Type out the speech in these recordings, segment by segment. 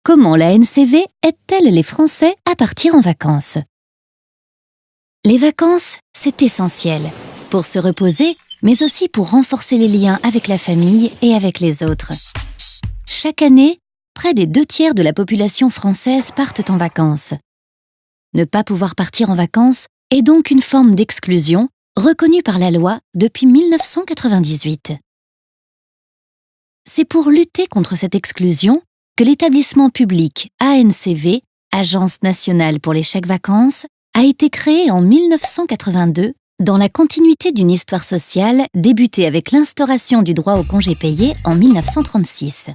Comment la NCV aide-t-elle les Français à partir en vacances? Les vacances, c'est essentiel, pour se reposer, mais aussi pour renforcer les liens avec la famille et avec les autres. Chaque année, près des 2/3 de la population française partent en vacances. Ne pas pouvoir partir en vacances est donc une forme d'exclusion reconnue par la loi depuis 1998. C'est pour lutter contre cette exclusion que l'établissement public ANCV, Agence nationale pour les chèques-vacances, a été créé en 1982 dans la continuité d'une histoire sociale débutée avec l'instauration du droit au congé payé en 1936.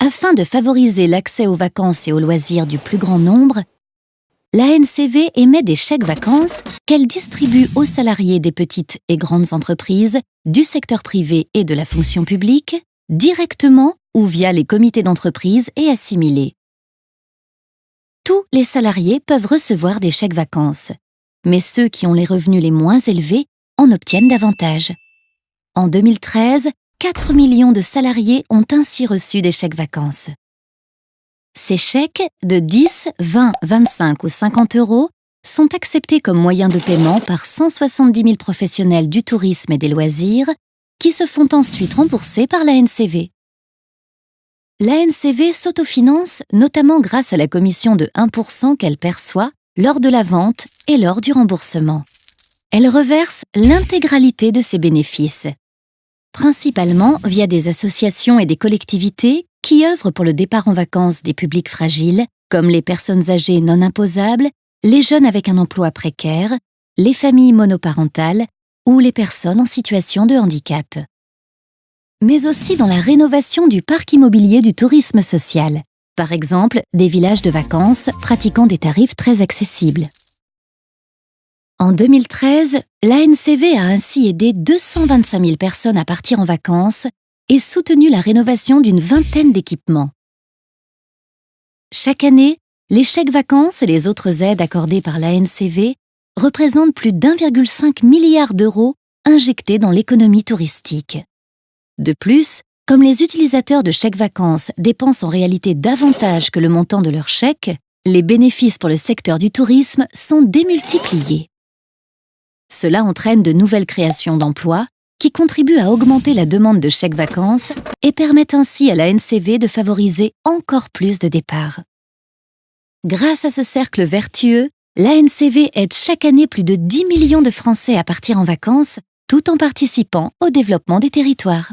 Afin de favoriser l'accès aux vacances et aux loisirs du plus grand nombre, l'ANCV émet des chèques-vacances qu'elle distribue aux salariés des petites et grandes entreprises, du secteur privé et de la fonction publique, directement ou via les comités d'entreprise et assimilés. Tous les salariés peuvent recevoir des chèques-vacances, mais ceux qui ont les revenus les moins élevés en obtiennent davantage. En 2013, 4 millions de salariés ont ainsi reçu des chèques-vacances. Ces chèques de 10, 20, 25 ou 50 euros sont acceptés comme moyen de paiement par 170 000 professionnels du tourisme et des loisirs qui se font ensuite rembourser par l'ANCV. L'ANCV s'autofinance notamment grâce à la commission de 1% qu'elle perçoit lors de la vente et lors du remboursement. Elle reverse l'intégralité de ses bénéfices, principalement via des associations et des collectivités qui œuvrent pour le départ en vacances des publics fragiles, comme les personnes âgées non imposables, les jeunes avec un emploi précaire, les familles monoparentales ou les personnes en situation de handicap. Mais aussi dans la rénovation du parc immobilier du tourisme social, par exemple des villages de vacances pratiquant des tarifs très accessibles. En 2013, l'ANCV a ainsi aidé 225 000 personnes à partir en vacances et soutenu la rénovation d'une vingtaine d'équipements. Chaque année, les chèques-vacances et les autres aides accordées par l'ANCV représentent plus d'1,5 milliard d'euros injectés dans l'économie touristique. De plus, comme les utilisateurs de chèques-vacances dépensent en réalité davantage que le montant de leur chèque, les bénéfices pour le secteur du tourisme sont démultipliés. Cela entraîne de nouvelles créations d'emplois qui contribuent à augmenter la demande de chèques-vacances et permettent ainsi à l'ANCV de favoriser encore plus de départs. Grâce à ce cercle vertueux, l'ANCV aide chaque année plus de 10 millions de Français à partir en vacances tout en participant au développement des territoires.